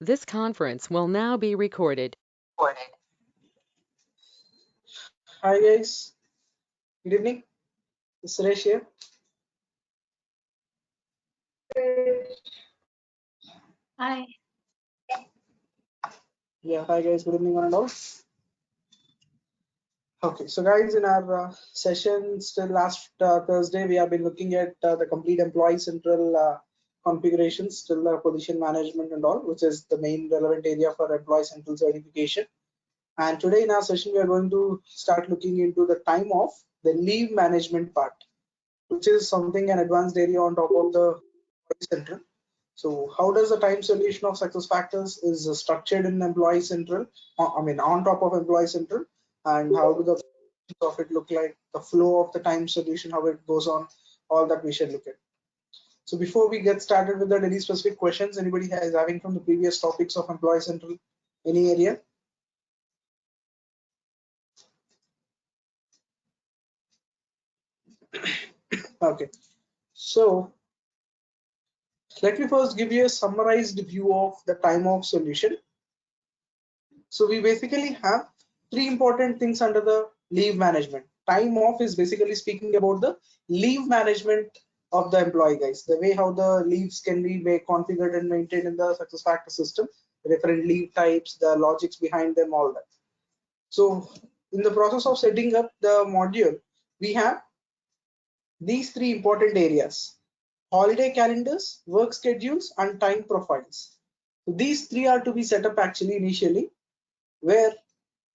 This conference will now be recorded. Hi guys, good evening. It's Suresh here. Hi. Yeah, hi guys, good evening one and all. Okay, so guys, in our session still last Thursday, we have been looking at the complete employee central configurations, still position management and all, which is the main relevant area for employee central certification. And today in our session, we are going to start looking into the time off, the leave management part, which is something an advanced area on top of the employee central. So how does the time solution of success factors is structured in employee central, on top of employee central, and how do the of it look like, the flow of the time solution, how it goes on, all that we should look at. So before we get started with the any specific questions, anybody is having from the previous topics of employee central, any area? Okay, so let me first give you a summarized view of the time off solution. So we basically have three important things under the leave management. Time off is basically speaking about the leave management of the employee, guys. The way how the leaves can be configured and maintained in the success factor system, different leave types, the logics behind them, all that. So in the process of setting up the module, we have these three important areas: holiday calendars, work schedules, and time profiles. So these three are to be set up actually initially, where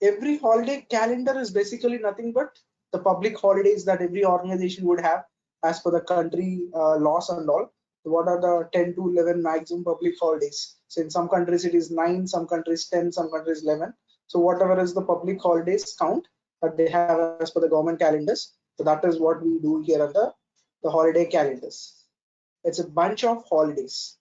every holiday calendar is basically nothing but the public holidays that every organization would have as per the country laws and all. So what are the 10 to 11 maximum public holidays? So in some countries it is 9, some countries 10, some countries 11. So whatever is the public holidays count that they have as per the government calendars. So that is what we do here under the holiday calendars. It's a bunch of holidays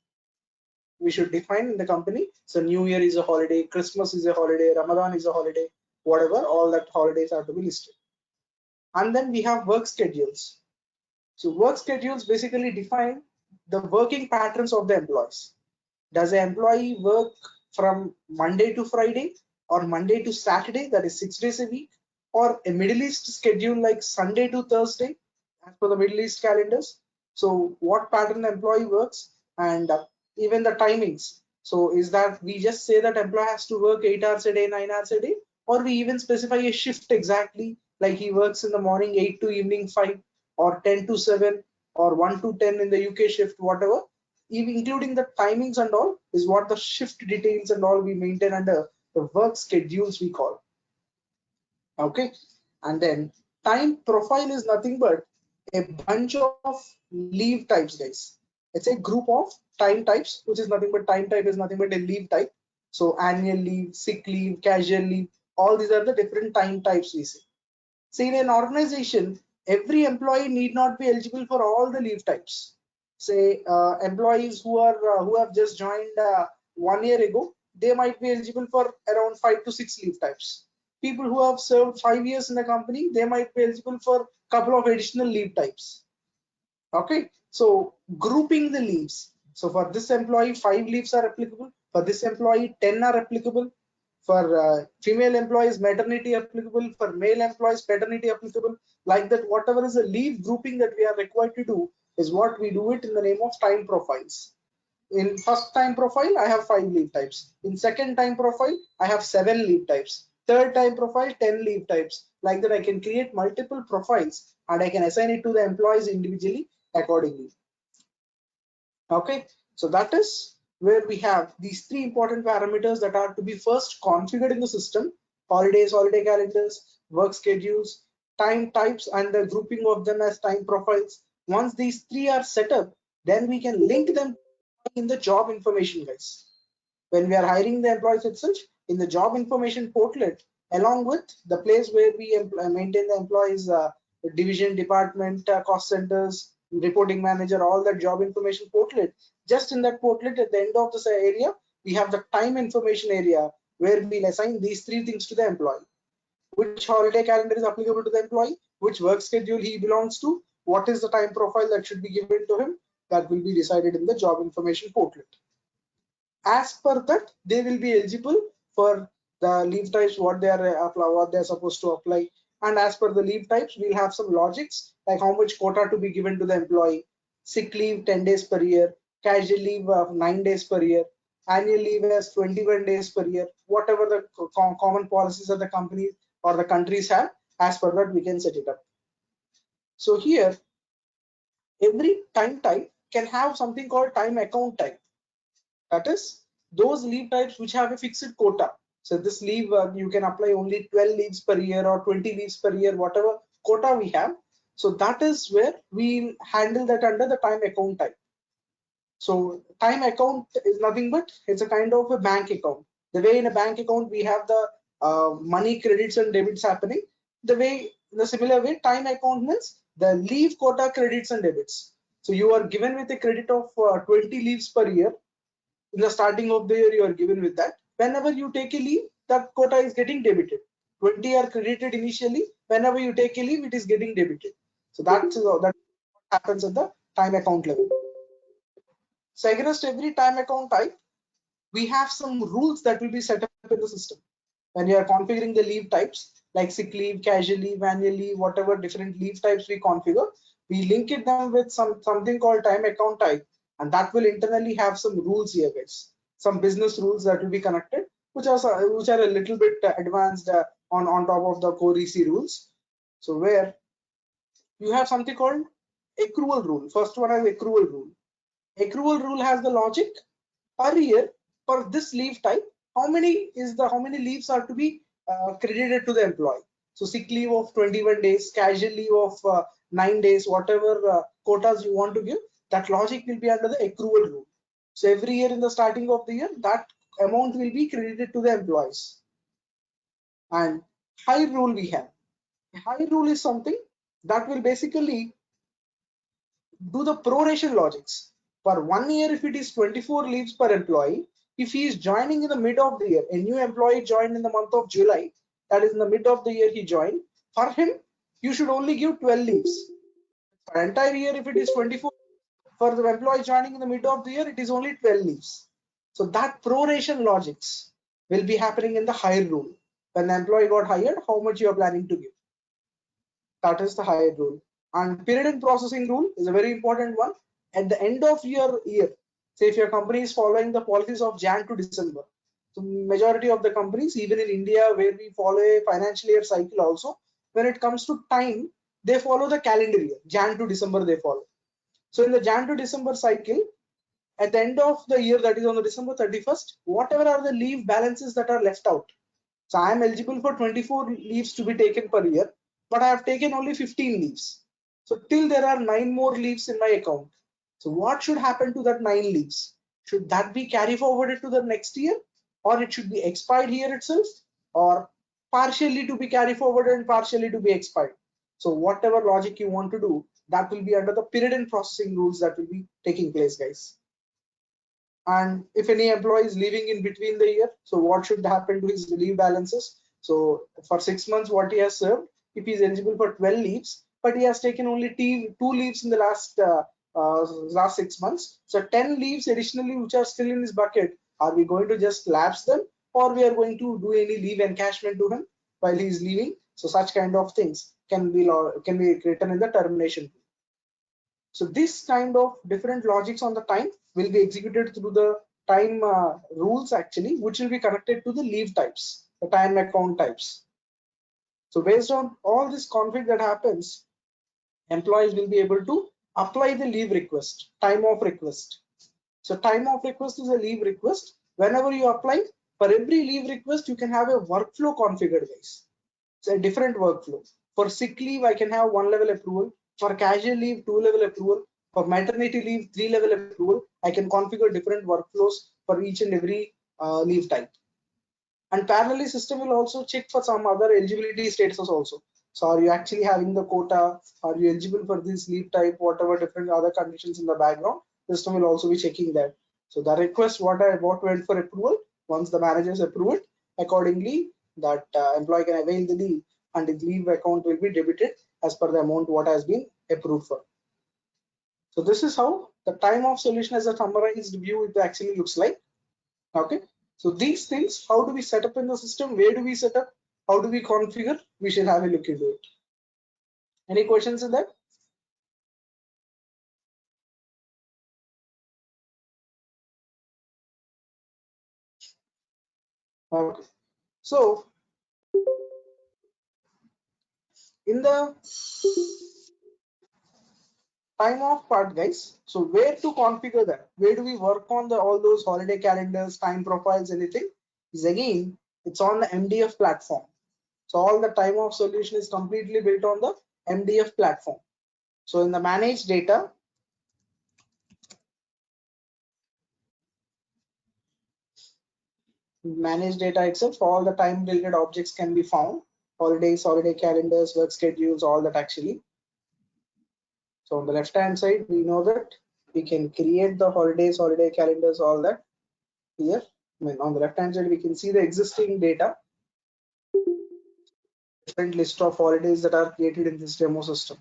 we should define in the company. So New Year is a holiday, Christmas is a holiday, Ramadan is a holiday, whatever, all that holidays are to be listed. And then we have work schedules. So work schedules basically define the working patterns of the employees. Does an employee work from Monday to Friday or Monday to Saturday, that is 6 days a week, or a Middle East schedule like Sunday to Thursday as per the Middle East calendars? So what pattern the employee works, and even the timings. So is that we just say that employee has to work 8 hours a day, 9 hours a day, or we even specify a shift exactly, like he works in the morning 8 to evening 5, or 10 to 7, or 1 to 10 in the UK shift, whatever, even including the timings and all is what the shift details and all we maintain under the work schedules we call. Okay, and then time profile is nothing but a bunch of leave types, guys. It's a group of time types, which is nothing but time type is nothing but a leave type. So annual leave, sick leave, casual leave, all these are the different time types we see. See, in an organization, every employee need not be eligible for all the leave types. Say employees who have just joined 1 year ago, they might be eligible for around 5 to 6 leave types. People who have served 5 years in the company, they might be eligible for a couple of additional leave types. Okay, so grouping the leaves. So for this employee, 5 leaves are applicable. For this employee, 10 are applicable. For female employees, maternity applicable. For male employees, paternity applicable. Like that, whatever is a leave grouping that we are required to do is what we do it in the name of time profiles. In first time profile, I have 5 leave types. In second time profile, I have 7 leave types. Third time profile, 10 leave types. Like that, I can create multiple profiles and I can assign it to the employees individually accordingly. Okay, so that is where we have these three important parameters that are to be first configured in the system: holidays, holiday calendars, work schedules, time types, and the grouping of them as time profiles. Once these three are set up, then we can link them in the job information, guys. When we are hiring the employees itself, in the job information portlet, along with the place where we maintain the employees division, department, cost centers, reporting manager, all that job information portlet, just in that portlet at the end of this area, we have the time information area where we'll assign these three things to the employee: which holiday calendar is applicable to the employee, which work schedule he belongs to, what is the time profile that should be given to him. That will be decided in the job information portlet. as per that they will be eligible for the leave types what they are what they are supposed to apply. And as per the leave types, we'll have some logics like how much quota to be given to the employee. Sick leave 10 days per year, casual leave 9 days per year, annual leave as 21 days per year, whatever the common policies that the company or the countries have, as per that we can set it up. So here every time type can have something called time account type. That is those leave types which have a fixed quota. So this leave you can apply only 12 leaves per year or 20 leaves per year, whatever quota we have. So that is where we handle that under the time account type. So time account is nothing but it's a kind of a bank account. The way in a bank account we have the money credits and debits happening, the way in a similar way time account means the leave quota credits and debits. So you are given with a credit of 20 leaves per year. In the starting of the year you are given with that. Whenever you take a leave, that quota is getting debited. 20 are credited initially. Whenever you take a leave, it is getting debited. So that happens at the time account level. So against every time account type, we have some rules that will be set up in the system. When you are configuring the leave types like sick leave, casual leave, annual leave, whatever different leave types we configure, we link it them with something called time account type, and that will internally have some rules here, guys. Some business rules that will be connected, which are a little bit advanced on top of the core EC rules. So where you have something called accrual rule. First one is accrual rule. Accrual rule has the logic per year for this leave type. How many leaves are to be credited to the employee? So sick leave of 21 days, casual leave of 9 days, whatever quotas you want to give, that logic will be under the accrual rule. So every year in the starting of the year, that amount will be credited to the employees. And high rule we have. High rule is something that will basically do the proration logics. For 1 year, if it is 24 leaves per employee, if he is joining in the mid of the year, a new employee joined in the month of July, that is in the mid of the year he joined, for him, you should only give 12 leaves. For entire year, if it is 24, for the employee joining in the mid of the year, it is only 12 leaves. So that proration logics will be happening in the hire rule. When the employee got hired, how much you are planning to give. That is the hire rule. And period and processing rule is a very important one. At the end of your year, say if your company is following the policies of Jan to December, so majority of the companies, even in India, where we follow a financial year cycle also, when it comes to time, they follow the calendar year, Jan to December they follow. So in the Jan to December cycle, at the end of the year, that is on the December 31st, whatever are the leave balances that are left out. So I am eligible for 24 leaves to be taken per year, but I have taken only 15 leaves. So till there are 9 more leaves in my account. So what should happen to that 9 leaves? Should that be carry forwarded to the next year, or it should be expired here itself, or partially to be carry forwarded and partially to be expired? So whatever logic you want to do, that will be under the period and processing rules that will be taking place, guys. And if any employee is leaving in between the year, so what should happen to his leave balances? So for 6 months, what he has served, if he is eligible for 12 leaves, but he has taken only two leaves in the last 6 months, so 10 leaves additionally which are still in his bucket, are we going to just lapse them, or we are going to do any leave encashment to him while he is leaving? So such kind of things can be written in the termination. So this kind of different logics on the time will be executed through the time rules actually, which will be connected to the leave types, the time account types. So based on all this config that happens, employees will be able to apply the leave request, time off request. So time off request is a leave request. Whenever you apply, for every leave request, you can have a workflow configured, guys. It's a different workflow. For sick leave, I can have 1 level approval. For casual leave, 2 level approval. For maternity leave, 3 level approval. I can configure different workflows for each and every leave type. And parallelly, system will also check for some other eligibility statuses also. So are you actually having the quota? Are you eligible for this leave type? Whatever different other conditions in the background, system will also be checking that. So the request what went for approval, once the managers approve it, accordingly that employee can avail the leave, and the leave account will be debited as per the amount what has been approved for. So this is how the time off solution as a summarized view it actually looks like. Okay, so these things, how do we set up in the system? Where do we set up? How do we configure? We should have a look into it. Any questions in that? Okay, so in the time off part, guys, so where to configure that? Where do we work on the all those holiday calendars, time profiles, anything? Is again, it's on the MDF platform. So all the time off solution is completely built on the MDF platform. So in the managed data, itself, all the time related objects can be found. Holidays, holiday calendars, work schedules, all that actually. So on the left hand side, we know that we can create the holidays, holiday calendars, all that here. I mean, on the left hand side, we can see the existing data, different list of holidays that are created in this demo system.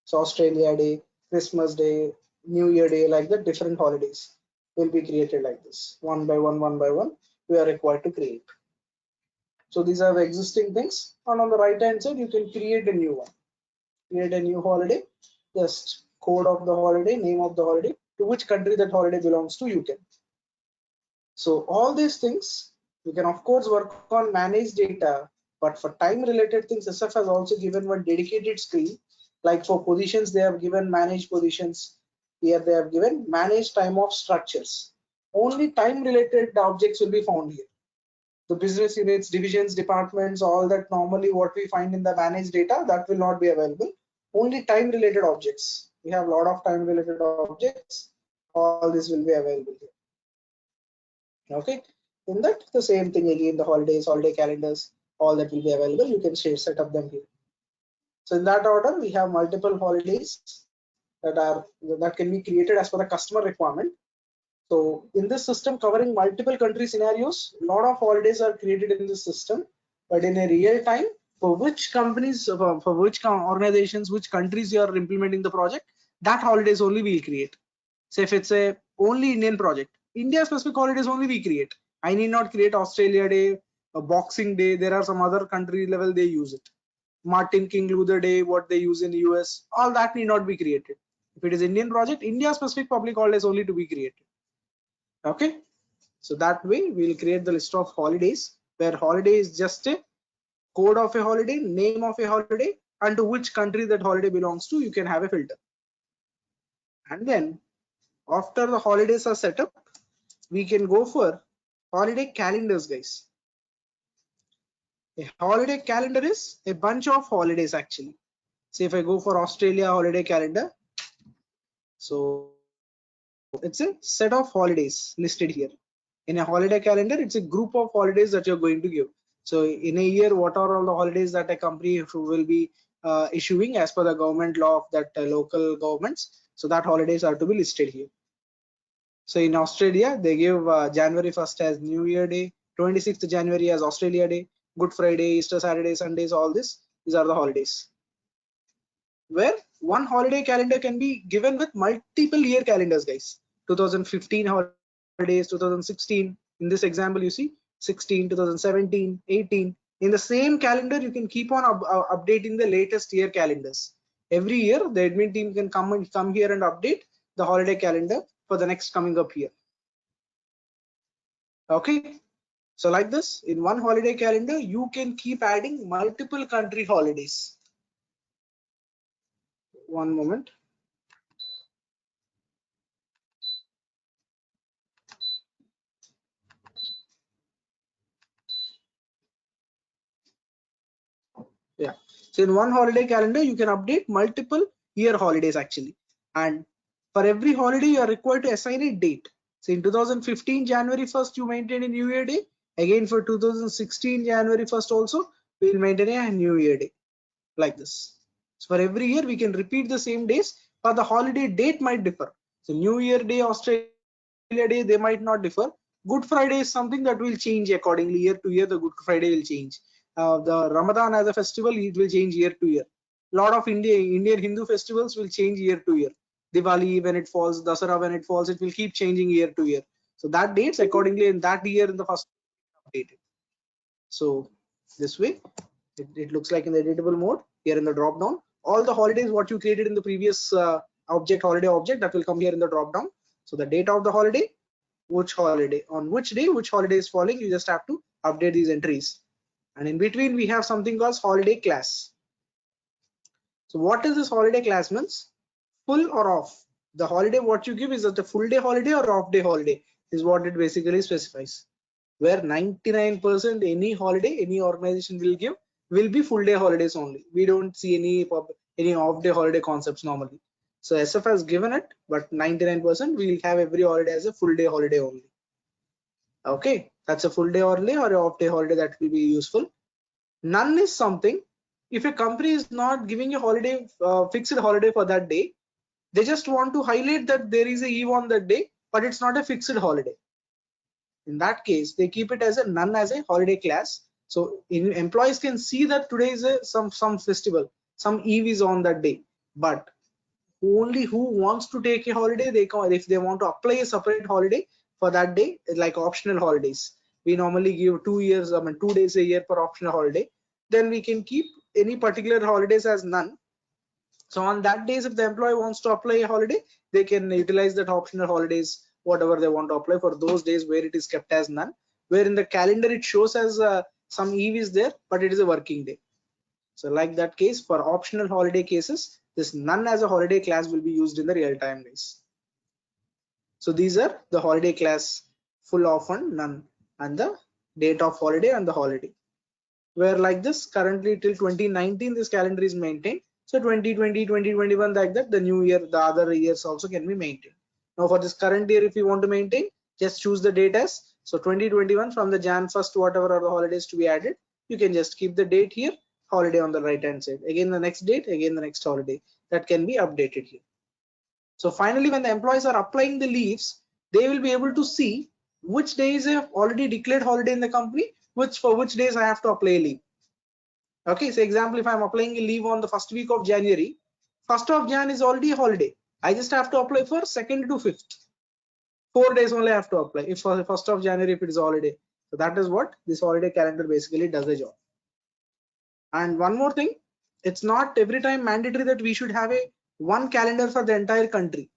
So Australia Day, Christmas Day, New Year Day, like that, different holidays will be created like this. One by one, we are required to create. So these are the existing things. And on the right hand side, you can create a new one. Create a new holiday, just code of the holiday, name of the holiday, to which country that holiday belongs to, you can. So all these things, you can of course work on managed data, but for time related things, SF has also given one dedicated screen. Like for positions, they have given managed positions. Here they have given managed time off structures. Only time related objects will be found here. The business units, divisions, departments, all that normally what we find in the managed data, that will not be available. Only time related objects. We have a lot of time related objects. All this will be available here. Okay, in that the same thing again, the holidays, holiday calendars, all that will be available. You can set up them here. So in that order, we have multiple holidays that can be created as per the customer requirement. So in this system covering multiple country scenarios, a lot of holidays are created in this system, but in a real time, for which companies, for which organizations, which countries you are implementing the project, that holidays only we'll create. Say if it's a only Indian project, India specific holidays only we create. I need not create Australia Day, a Boxing Day. There are some other country level they use it. Martin King Luther Day, what they use in the US, all that need not be created. If it is Indian project, India specific public holidays only to be created. Okay, so that way we'll create the list of holidays where holiday is just a code of a holiday, name of a holiday, and to which country that holiday belongs to, you can have a filter. And then after the holidays are set up, we can go for holiday calendars, guys. A holiday calendar is a bunch of holidays actually. See if I go for Australia holiday calendar, so it's a set of holidays listed here. In a holiday calendar, it's a group of holidays that you're going to give. So in a year, what are all the holidays that a company will be issuing as per the government law of that local governments? So that holidays are to be listed here. So in Australia, they give January 1st as New Year Day, 26th January as Australia Day, Good Friday, Easter Saturday, Sundays, all this. These are the holidays. Where one holiday calendar can be given with multiple year calendars, guys. 2015 holidays, 2016. In this example, you see 16, 2017, 18. In the same calendar, you can keep on updating the latest year calendars. Every year, the admin team can come here and update the holiday calendar for the next coming up year. Okay, so like this, in one holiday calendar, you can keep adding multiple country holidays. One moment. Yeah, so in one holiday calendar, you can update multiple year holidays actually. And for every holiday, you are required to assign a date. So in 2015, January 1st, you maintain a New Year Day. Again, for 2016, January 1st also, we will maintain a New Year Day like this. So for every year, we can repeat the same days, but the holiday date might differ. So New Year Day, Australia Day, they might not differ. Good Friday is something that will change accordingly. Year to year, the Good Friday will change. The Ramadan as a festival, it will change year to year. A lot of Indian Hindu festivals will change year to year. Diwali when it falls, Dasara when it falls, it will keep changing year to year. So that dates accordingly in that year in the first updated. So this way it looks like in the editable mode here in the drop down. All the holidays what you created in the previous object, holiday object, that will come here in the drop down. So the date of the holiday, which holiday, on which day, which holiday is falling, you just have to update these entries. And in between we have something called holiday class. So what is this holiday class means? Full or off. The holiday what you give is that a full day holiday or off day holiday is what it basically specifies. Where 99% any holiday any organization will give will be full day holidays only. We don't see any off day holiday concepts normally. So SF has given it, but 99% we will have every holiday as a full day holiday only. Okay, that's a full day holiday or a off day holiday that will be useful. None is something, if a company is not giving a holiday, fixed holiday for that day, they just want to highlight that there is a eve on that day, but it's not a fixed holiday. In that case, they keep it as a none as a holiday class. So employees can see that today is some festival, some eve is on that day, but only who wants to take a holiday, they can, if they want to apply a separate holiday for that day, like optional holidays. We normally give 2 years, 2 days a year for optional holiday. Then we can keep any particular holidays as none. So on that days, if the employee wants to apply a holiday, they can utilize that optional holidays, whatever they want to apply for those days where it is kept as none. Where in the calendar it shows as some eve is there, but it is a working day. So like that case, for optional holiday cases, this none as a holiday class will be used in the real time days. So these are the holiday class, full, off, and none, and the date of holiday and the holiday. Where like this, currently till 2019 this calendar is maintained. So 2020, 2021, like that, the new year, the other years also can be maintained. Now for this current year, if you want to maintain, just choose the date as, so 2021 from the Jan 1st, whatever are the holidays to be added, you can just keep the date here, holiday on the right hand side, again the next date, again the next holiday, that can be updated here. So finally, when the employees are applying the leaves, they will be able to see which days have already declared holiday in the company, for which days I have to apply a leave. Okay, so example, if I'm applying a leave on the first week of January, 1st of Jan is already a holiday. I just have to apply for 2nd to 5th. 4 days only I have to apply. If for the 1st of January, if it is a holiday. So that is what this holiday calendar basically does a job. And one more thing, it's not every time mandatory that we should have a one calendar for the entire country.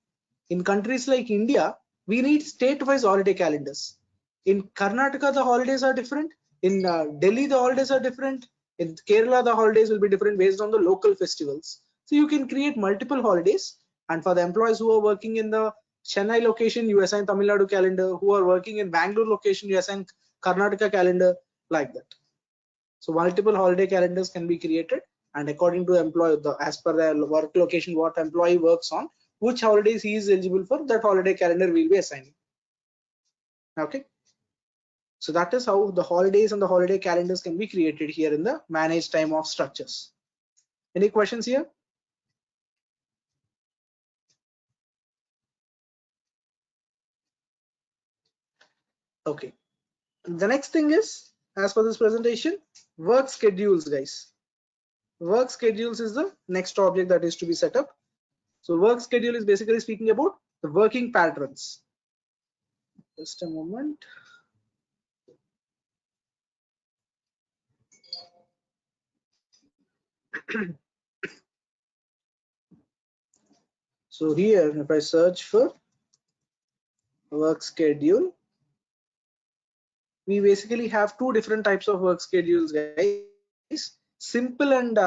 In countries like India, we need state-wise holiday calendars. In Karnataka, the holidays are different. In Delhi, the holidays are different. In Kerala, the holidays will be different based on the local festivals. So you can create multiple holidays. And for the employees who are working in the Chennai location, you assign Tamil Nadu calendar. Who are working in Bangalore location, you assign Karnataka calendar, like that. So multiple holiday calendars can be created, and according to employee, as per the work location, what employee works on, which holidays he is eligible for, that holiday calendar will be assigned. Okay. So that is how the holidays and the holiday calendars can be created here in the manage time off structures. Any questions here? Okay. The next thing is, as per this presentation, work schedules, guys. Work schedules is the next object that is to be set up. So work schedule is basically speaking about the working patterns. Just a moment. So here, if I search for work schedule, we basically have two different types of work schedules, guys. Simple and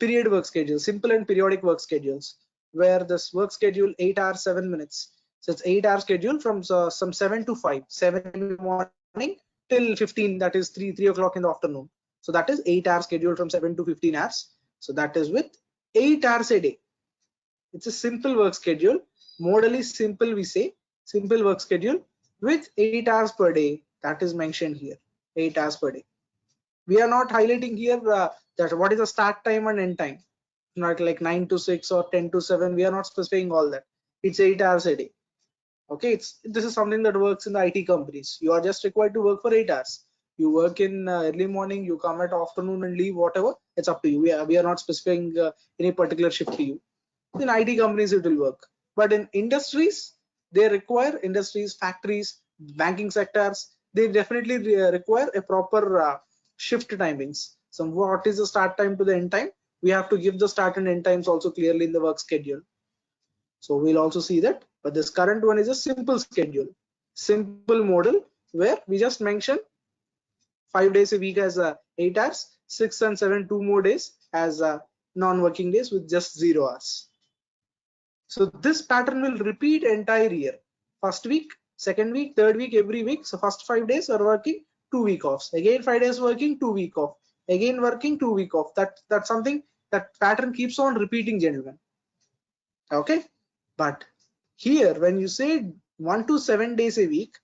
period work schedules, simple and periodic work schedules, where this work schedule 8 hours 7 minutes. So it's 8 hour schedule from some 7 to 5, 7 in the morning till 15, that is 3 o'clock in the afternoon. So that is 8 hour schedule from 7 to 15 hours. So that is with 8 hours a day. It's a simple work schedule. Model is simple, we say simple work schedule with 8 hours per day. That is mentioned here, 8 hours per day. We are not highlighting here that what is the start time and end time, not like 9 to 6 or 10 to 7. We are not specifying all that. It's 8 hours a day. Okay, this is something that works in the IT companies. You are just required to work for 8 hours. You work in early morning, you come at afternoon and leave, whatever, it's up to you. We are not specifying any particular shift to you. In IT companies it will work, but in industries they require industries, factories, banking sectors. They definitely require a proper shift timings. So what is the start time to the end time? We have to give the start and end times also clearly in the work schedule. So we'll also see that. But this current one is a simple schedule, simple model where we just mention 5 days a week as 8 hours, 6 and 7 2 more days as non-working days with just 0 hours. So this pattern will repeat entire year. First week, second week, third week, every week. So first 5 days are working, 2 week offs. Again 5 days working, 2 week off. Again working, 2 week off. That's something that pattern keeps on repeating, gentlemen. Okay, but here when you say 1 to 7 days a week,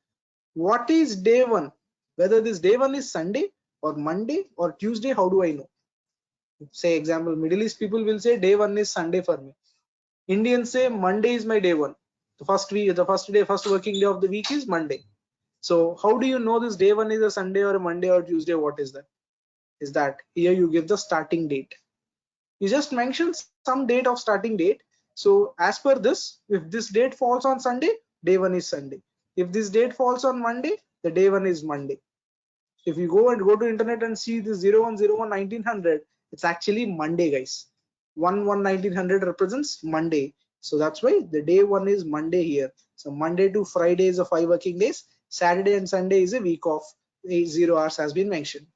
what is day one? Whether this day one is Sunday or Monday or Tuesday, how do I know? Say example, Middle East people will say day one is Sunday for me. Indians say Monday is my day one. The first week, the first day, first working day of the week is Monday. So how do you know this day one is a Sunday or a Monday or Tuesday? What is that? Is that here you give the starting date. You just mention some date of starting date. So as per this, if this date falls on Sunday, day one is Sunday. If this date falls on Monday, the day one is Monday. If you go to internet and see the 0101 1900, it's actually Monday, guys. 11 1900 represents Monday. So that's why the day one is Monday here. So Monday to Friday is a 5 working days. Saturday and Sunday is a week of 0 hours has been mentioned.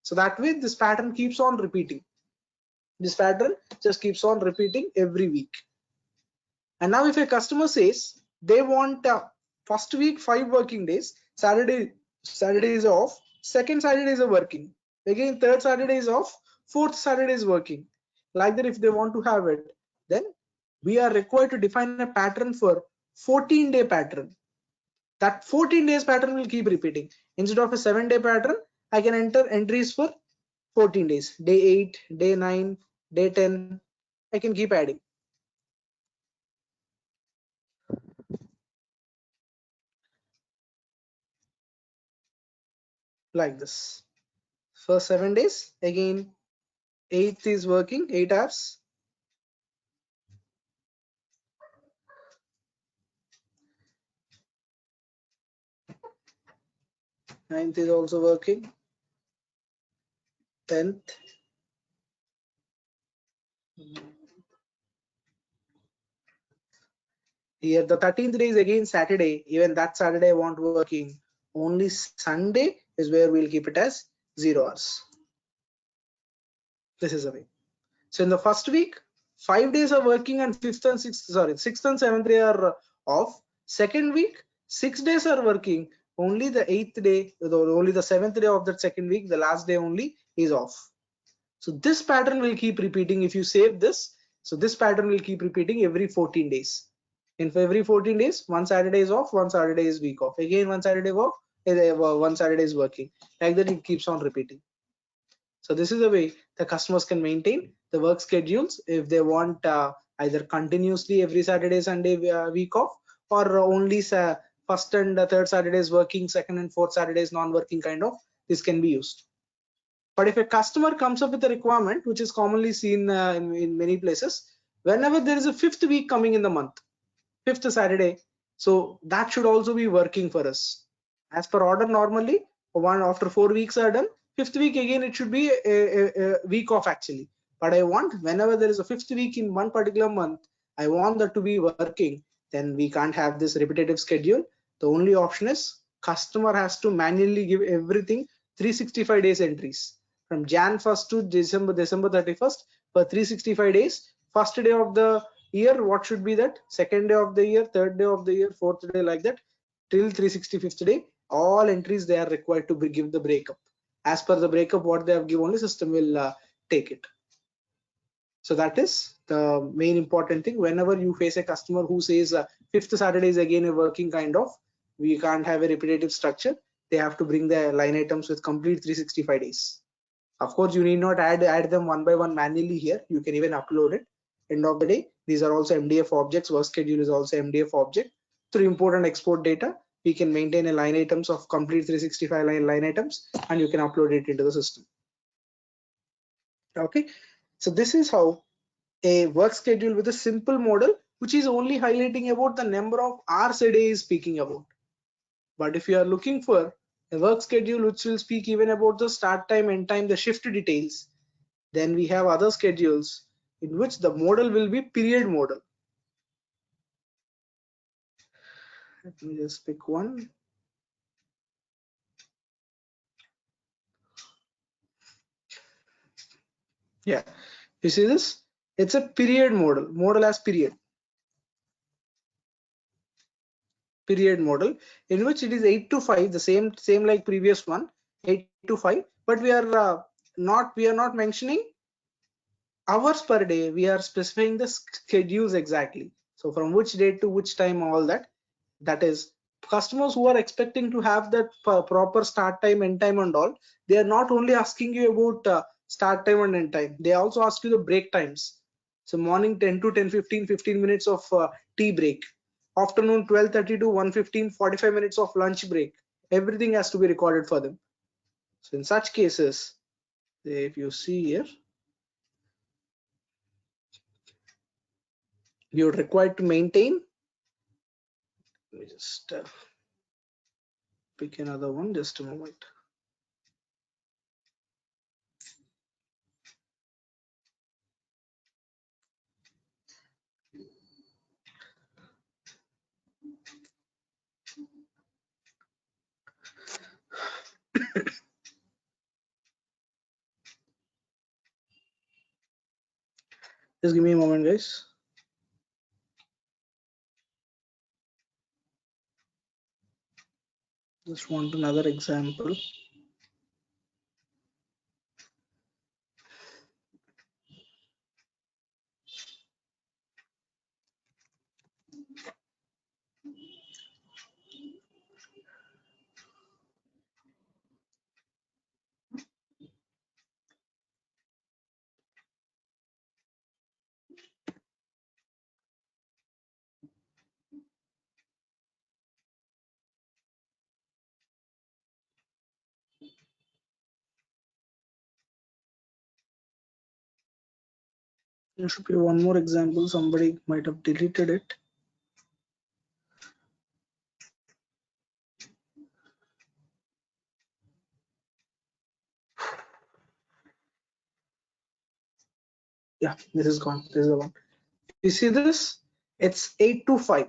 So that way this pattern keeps on repeating. This pattern just keeps on repeating every week. And now if a customer says they want first week 5 working days, Saturday is off, second Saturday is a working, again third Saturday is off, fourth Saturday is working. Like that, if they want to have it, then we are required to define a pattern for 14-day pattern. That 14 days pattern will keep repeating. Instead of a 7-day pattern, I can enter entries for 14 days. Day 8, day 9, day 10. I can keep adding. Like this. First 7 days, again 8th is working 8 hours. Ninth is also working. 10th. Here the 13th day is again Saturday. Even that Saturday I want working. Only Sunday is where we'll keep it as 0 hours. This is the way. So in the first week, 5 days are working and 6th and 7th day are off. Second week, 6 days are working. Only the 8th day, only the 7th day of that second week, the last day only is off. So this pattern will keep repeating if you save this. So this pattern will keep repeating every 14 days. In every 14 days, one Saturday is off, one Saturday is week off. Again, one Saturday off, one Saturday is working. Like that, it keeps on repeating. So this is the way the customers can maintain the work schedules if they want either continuously every Saturday, Sunday week off, or only first and third Saturdays working, second and fourth Saturdays non-working kind of. This can be used. But if a customer comes up with a requirement, which is commonly seen in many places, whenever there is a 5th week coming in the month, 5th Saturday, so that should also be working for us. As per order, normally one after 4 weeks are done, 5th week again it should be a week off actually. But I want whenever there is a 5th week in one particular month, I want that to be working. Then we can't have this repetitive schedule. The only option is customer has to manually give everything 365 days entries from Jan 1st to December 31st for 365 days. First day of the year, what should be that? Second day of the year, third day of the year, fourth day, like that till 365th day. All entries they are required to give the breakup. As per the breakup, what they have given, only system will take it. So that is the main important thing. Whenever you face a customer who says 5th Saturday is again a working kind of, we can't have a repetitive structure. They have to bring the line items with complete 365 days. Of course, you need not add them one by one manually here. You can even upload it. End of the day, these are also MDF objects. Work schedule is also MDF object. Through import and export data, we can maintain a line items of complete 365 line items, and you can upload it into the system. Okay, so this is how a work schedule with a simple model which is only highlighting about the number of hours a day is speaking about. But if you are looking for a work schedule which will speak even about the start time, end time, the shift details, then we have other schedules in which the model will be period model. Let me just pick one. Yeah, you see this? It's a period model. Model as period model, in which it is 8 to 5, the same like previous one, 8 to 5, but we are not mentioning hours per day. We are specifying the schedules exactly. So from which date to which time, all that. That is, customers who are expecting to have that proper start time, end time and all, they are not only asking you about start time and end time, they also ask you the break times. So morning 10 to 10:15, 15 minutes of tea break, afternoon 12:30 to 1:15, 45 minutes of lunch break. Everything has to be recorded for them. So in such cases, if you see here, you're required to maintain. Let me just pick another one, just a moment. Just give me a moment, guys. Just want another example. There should be one more example. Somebody might have deleted it. Yeah, this is gone. This is the one. You see this? It's 8 to 5.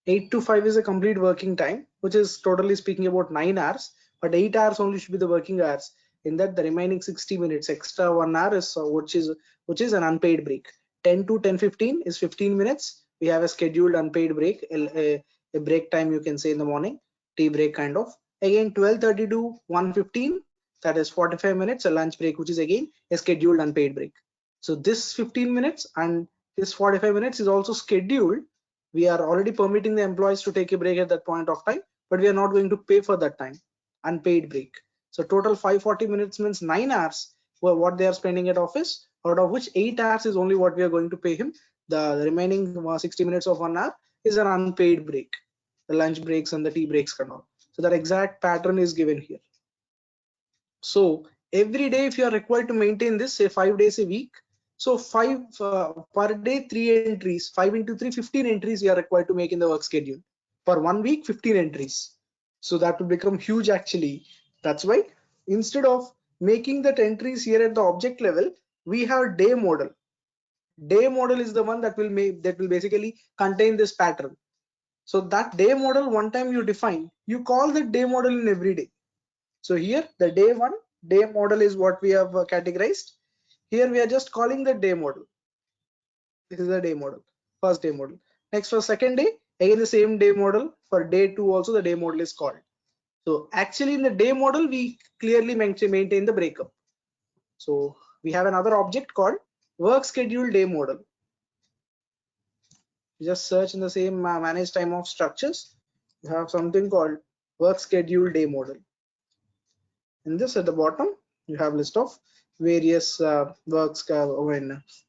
8 to 5 is a complete working time, which is totally speaking about 9 hours, but 8 hours only should be the working hours. In that, the remaining 60 minutes, extra 1 hour is which is an unpaid break. 10 to 10:15 is 15 minutes. We have a scheduled unpaid break, a break time you can say in the morning, tea break kind of. Again 12:30 to 1:15, that is 45 minutes, a lunch break, which is again a scheduled unpaid break. So this 15 minutes and this 45 minutes is also scheduled. We are already permitting the employees to take a break at that point of time, but we are not going to pay for that time, unpaid break. So total 540 minutes means 9 hours for what they are spending at office, out of which 8 hours is only what we are going to pay him. The remaining 60 minutes of 1 hour is an unpaid break, the lunch breaks and the tea breaks and all. So that exact pattern is given here. So every day, if you are required to maintain this, say 5 days a week, so 5 per day, 3 entries, 5 into 3, 15 entries you are required to make in the work schedule. For 1 week, 15 entries. So that will become huge actually. That's why instead of making that entries here at the object level, we have day model. Day model is the one that will basically contain this pattern. So that day model, one time you define, you call the day model in every day. So here the day one, day model is what we have categorized. Here we are just calling the day model. This is the day model, first day model. Next for second day, again the same day model. For day two also the day model is called. So actually in the day model, we clearly maintain the breakup. So we have another object called work schedule day model. You just search in the same manage time of structures. You have something called work schedule day model. In this at the bottom, you have list of various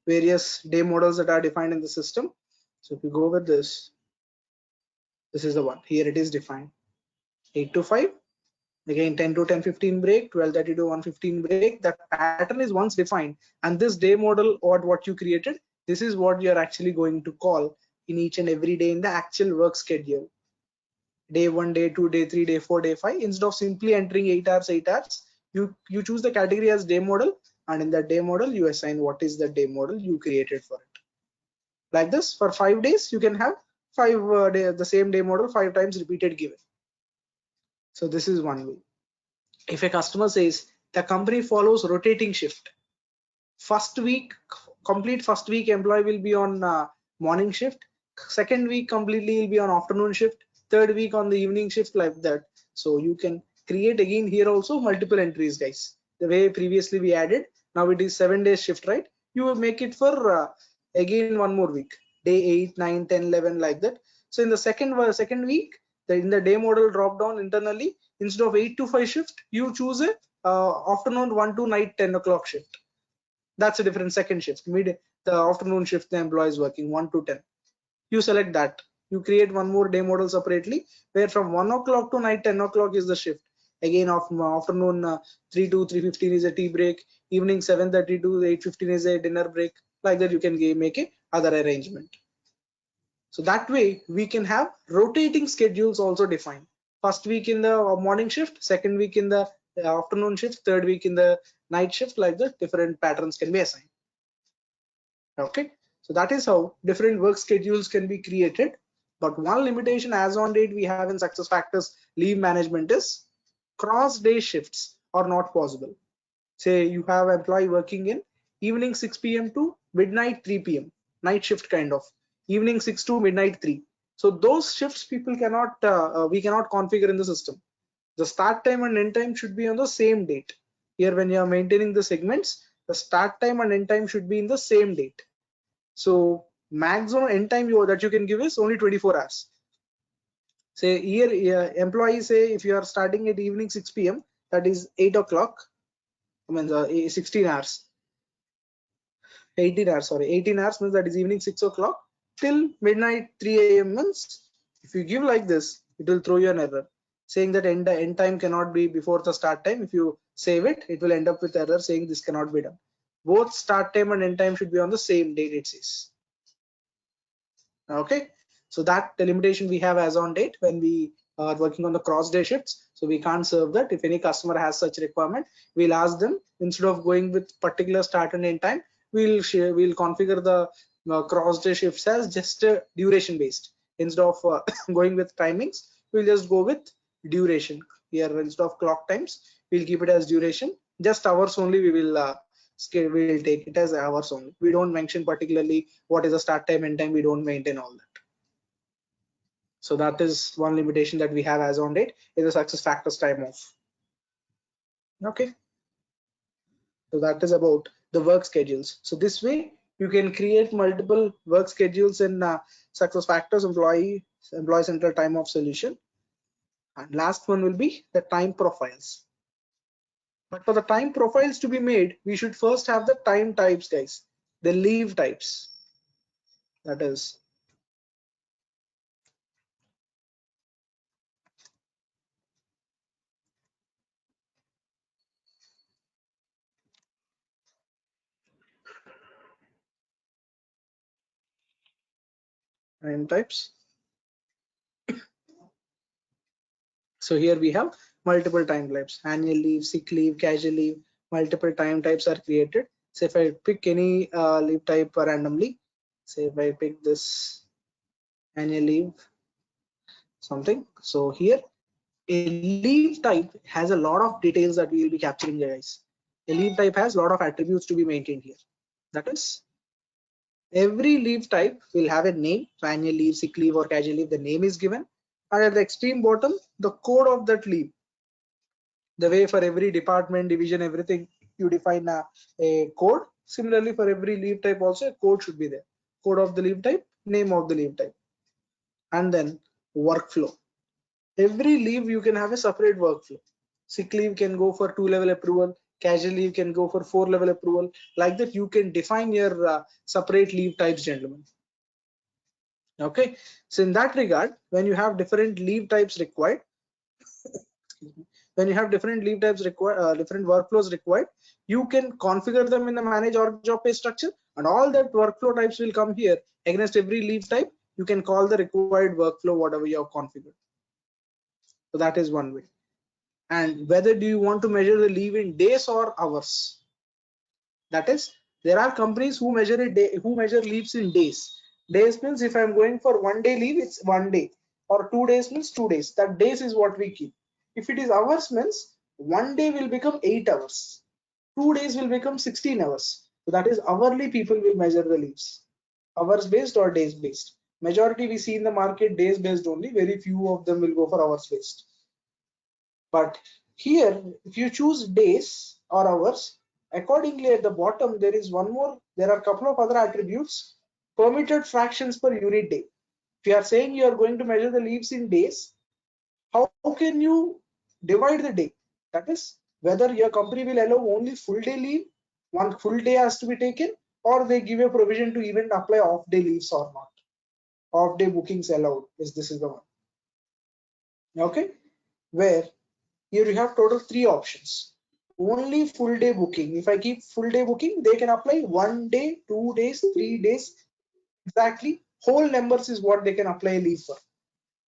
various day models that are defined in the system. So if you go with this is the one. Here it is defined. 8 to 5, again 10 to 10:15 break, 12:30 to 1:15 break. That pattern is once defined, and this day model or what you created This is what you're actually going to call in each and every day in the actual work schedule. Day 1, day 2, day 3, day 4, day 5. Instead of simply entering 8 hours, you choose the category as day model, and in that day model you assign what is the day model you created for it. Like this, for 5 days, you can have the same day model 5 times repeated given. So this is one way. If a customer says the company follows rotating shift, first week, complete first week employee will be on morning shift, second week completely will be on afternoon shift, third week on the evening shift, like that. So you can create again here also multiple entries, guys. The way previously we added, now it is 7 days shift, right? You will make it for again one more week, day 8, 9, 10, 11, like that. So in the second week, in the day model drop down internally, instead of 8 to 5 shift, you choose a afternoon 1 to night 10 o'clock shift. That's a different second shift. The afternoon shift, the employee is working 1 to 10. You select that. You create one more day model separately, where from 1 o'clock to night 10 o'clock is the shift. Again, afternoon 3 to 3:15 is a tea break. Evening 7:30 to 8:15 is a dinner break. Like that, you can make a other arrangement. So that way, we can have rotating schedules also defined. First week in the morning shift, second week in the afternoon shift, third week in the night shift, like that, different patterns can be assigned. Okay, so that is how different work schedules can be created. But one limitation as on date we have in SuccessFactors leave management is cross day shifts are not possible. Say you have employee working in evening 6 p.m. to midnight 3 p.m. night shift kind of, evening 6 to midnight 3. So those shifts people cannot we cannot configure in the system. The start time and end time should be on the same date. Here when you are maintaining the segments, the start time and end time should be in the same date. So maximum end time that you can give is only 24 hours. Say here employees say if you are starting at evening 6 p.m. that is 8 o'clock. I mean 16 hours. 18 hours, sorry, 18 hours means that is evening 6 o'clock till midnight 3 a.m. means if you give like this, it will throw you an error saying that end time cannot be before the start time. If you save it, it will end up with error saying this cannot be done. Both start time and end time should be on the same date, it says. Okay, so that the limitation we have as on date when we are working on the cross day shifts, so we can't serve that. If any customer has such requirement, we'll ask them, instead of going with particular start and end time, we'll configure the cross day shifts as just duration based. Instead of going with timings, we'll just go with duration. Here instead of clock times, we'll keep it as duration, just hours only. We'll take it as hours only. We don't mention particularly what is the start time, end time. We don't maintain all that. So that is one limitation that we have as on date is the SuccessFactors time off. Okay, so that is about the work schedules. So this way you can create multiple work schedules in SuccessFactors employee central time off solution. And last one will be the time profiles. But for the time profiles to be made, we should first have the time types, guys, the leave types. That is time types. So here we have multiple time types: annual leave, sick leave, casual leave. Multiple time types are created. So if I pick any leave type randomly, say if I pick this annual leave something, so here a leave type has a lot of details that we will be capturing, guys. A leave type has a lot of attributes to be maintained here. That is, every leave type will have a name. So annual leave, sick leave, or casual leave, the name is given, and at the extreme bottom the code of that leave. The way for every department, division, everything you define a code, similarly for every leave type also a code should be there. Code of the leave type, name of the leave type, and then workflow. Every leave you can have a separate workflow. Sick leave can go for 2-level approval, casual leave can go for 4-level approval. Like that you can define your separate leave types, gentlemen. Okay, so in that regard, when you have different leave types required, when you have different leave types required, different workflows required, you can configure them in the manage org job pay structure, and all that workflow types will come here. Against every leave type, you can call the required workflow whatever you have configured. So that is one way. And whether do you want to measure the leave in days or hours? That is, there are companies who measure leaves in days. Days means if I'm going for 1 day leave, it's 1 day, or 2 days means 2 days. That days is what we keep. If it is hours means 1 day will become 8 hours, 2 days will become 16 hours. So that is hourly people will measure the leaves, hours based or days based. Majority we see in the market days based only. Very few of them will go for hours based. But here, if you choose days or hours, accordingly at the bottom, there is one more, there are a couple of other attributes, permitted fractions per unit day. If you are saying you are going to measure the leaves in days, how can you divide the day? That is, whether your company will allow only full day leave, one full day has to be taken, or they give a provision to even apply off day leaves or not. Off day bookings allowed, is this is the one. Okay, where here you have total 3 options. Only full day booking. If I keep full day booking, they can apply 1 day, 2 days, 3 days. Exactly. Whole numbers is what they can apply leave for.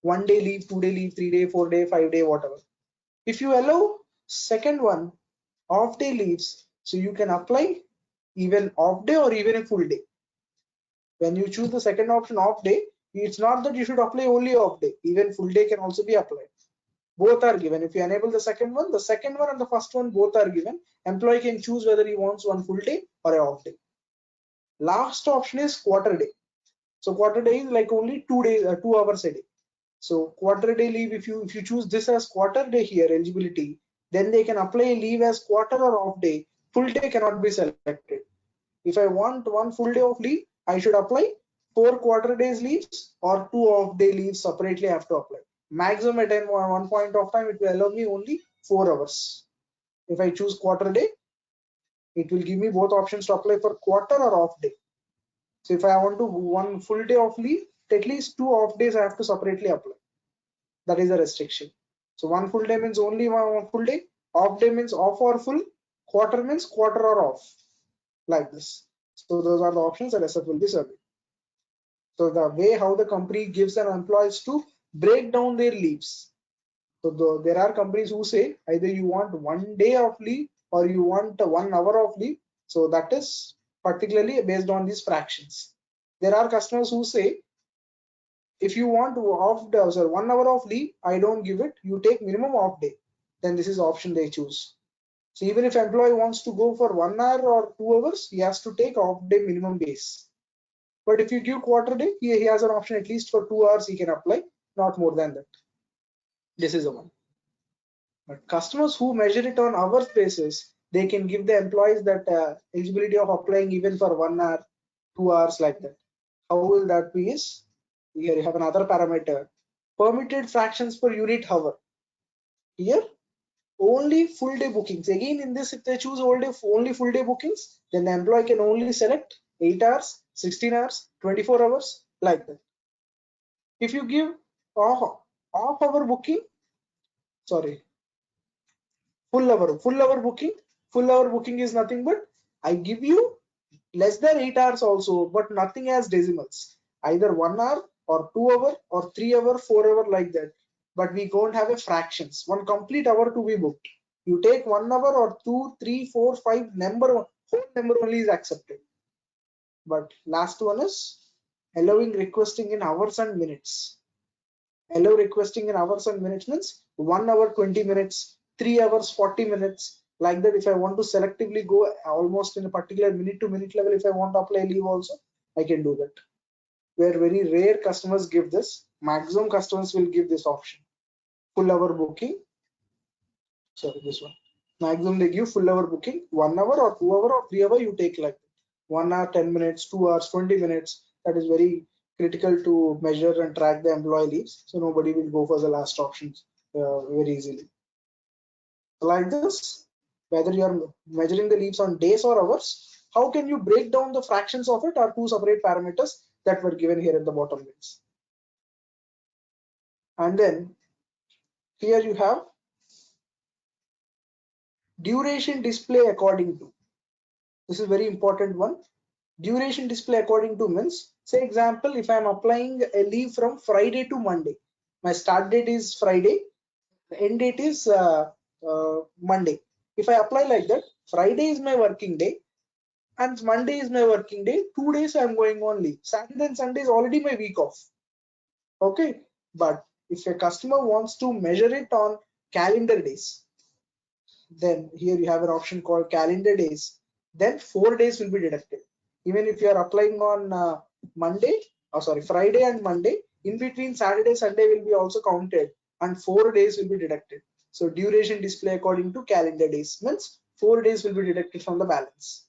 1 day leave, 2 day leave, 3 day, 4 day, 5 day, whatever. If you allow second one, off day leaves, so you can apply even off day or even a full day. When you choose the second option, off day, it's not that you should apply only off day. Even full day can also be applied. Both are given. If you enable the second one and the first one both are given. Employee can choose whether he wants one full day or a off day. Last option is quarter day. So quarter day is like only 2 days, 2 hours a day. So quarter day leave, if you choose this as quarter day here eligibility, then they can apply leave as quarter or off day. Full day cannot be selected. If I want one full day of leave, I should apply 4 quarter days leaves or 2 off day leaves separately I have to apply. Maximum at one point of time, it will allow me only 4 hours. If I choose quarter day, it will give me both options to apply for quarter or off day. So if I want to one full day of leave, at least 2 off days I have to separately apply. That is a restriction. So one full day means only one full day, off day means off or full, quarter means quarter or off, like this. So those are the options that SF will be serving. So the way how the company gives an employees to break down their leaves. So there are companies who say either you want 1 day of leave or you want 1 hour of leave. So that is particularly based on these fractions. There are customers who say if you want off day, sorry, 1 hour of leave, I don't give it. You take minimum off day. Then this is the option they choose. So even if employee wants to go for 1 hour or 2 hours, he has to take off day minimum days. But if you give quarter day, he has an option at least for 2 hours he can apply, not more than that. This is the one. But customers who measure it on hours basis, they can give the employees that eligibility of applying even for 1 hour, 2 hours like that. How will that be is, here you have another parameter, permitted fractions per unit hour. Here, only full day bookings. Again, in this, if they choose only full day bookings, then the employee can only select 8 hours, 16 hours, 24 hours, like that. If you give off hour booking, sorry, full hour booking is nothing but I give you less than 8 hours also, but nothing as decimals, either 1 hour or 2 hour or 3 hour, 4 hour, like that. But we don't have a fractions, one complete hour to be booked. You take 1 hour or 2, 3, 4, 5 number, whole number only is accepted. But last one is allowing requesting in hours and minutes. Allow requesting in hours and minutes means 1 hour 20 minutes, 3 hours 40 minutes, like that. If I want to selectively go almost in a particular minute to minute level, if I want to apply leave also, I can do that. Where very rare customers give this, maximum customers will give this option. Full hour booking, sorry, this one. Maximum they give full hour booking, 1 hour or 2 hour or 3 hour, you take like 1 hour 10 minutes, 2 hours 20 minutes. That is very critical to measure and track the employee leaves. So nobody will go for the last options very easily. Like this, whether you are measuring the leaves on days or hours, how can you break down the fractions of it are two separate parameters that were given here at the bottom links. And then here you have duration display according to. This is very important one. Duration display according to means, say example, if I am applying a leave from Friday to Monday, my start date is Friday, the end date is Monday. If I apply like that, Friday is my working day and Monday is my working day. 2 days I am going on leave. Saturday and Sunday is already my week off. Okay, but if a customer wants to measure it on calendar days, then here you have an option called calendar days. Then 4 days will be deducted. Even if you are applying on Monday, or sorry, Friday and Monday, in between Saturday, Sunday will be also counted and 4 days will be deducted. So duration display according to calendar days means 4 days will be deducted from the balance.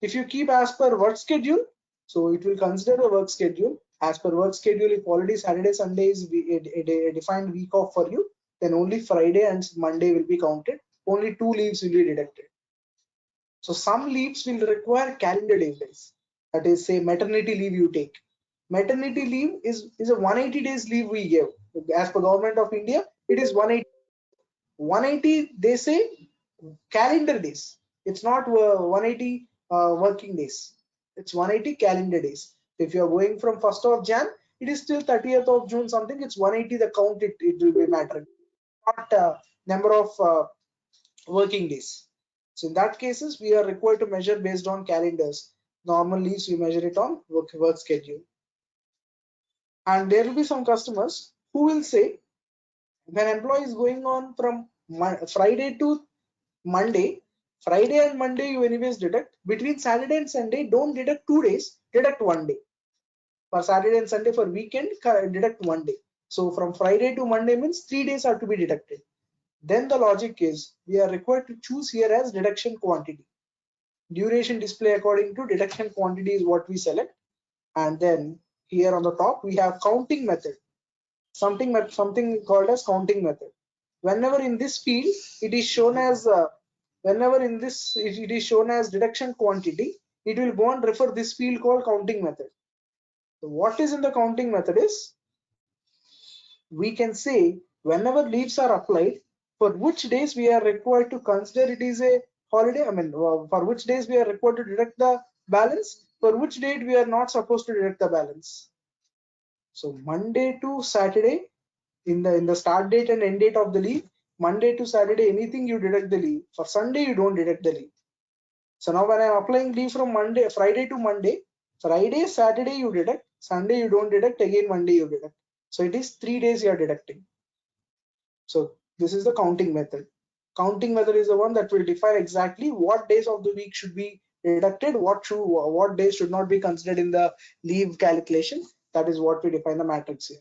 If you keep as per work schedule, so it will consider the work schedule. As per work schedule, if already Saturday, Sunday is a defined week off for you, then only Friday and Monday will be counted. Only 2 leaves will be deducted. So some leaves will require calendar days. That is, say maternity leave you take. Maternity leave is a 180 days leave we give. As per Government of India, it is 180. 180 they say calendar days. It's not 180 working days. It's 180 calendar days. If you are going from 1st of Jan, it is still 30th of June something. It's 180 the count it will be mattering, not number of working days. So in that cases, we are required to measure based on calendars. Normal leaves we measure it on work schedule. And there will be some customers who will say when employee is going on from Friday to Monday, Friday and Monday you anyways deduct. Between Saturday and Sunday, don't deduct 2 days, deduct 1 day. For Saturday and Sunday for weekend, deduct 1 day. So from Friday to Monday means 3 days are to be deducted. Then the logic is we are required to choose here as deduction quantity. Duration display according to deduction quantity is what we select. And then here on the top we have counting method. Something called as counting method. Whenever in this field it is shown as whenever in this it is shown as deduction quantity, it will go and refer this field called counting method. So what is in the counting method is we can say whenever leaves are applied, for which days we are required to consider it is a holiday. I mean, for which days we are required to deduct the balance, for which date we are not supposed to deduct the balance. So Monday to Saturday, in the start date and end date of the leave, Monday to Saturday, anything you deduct the leave. For Sunday, you don't deduct the leave. So now when I'm applying leave from Friday to Monday, Friday, Saturday you deduct, Sunday you don't deduct, again Monday you deduct. So it is 3 days you are deducting. So this is the counting method. Counting method is the one that will define exactly what days of the week should be deducted, what days should not be considered in the leave calculation. That is what we define the matrix here.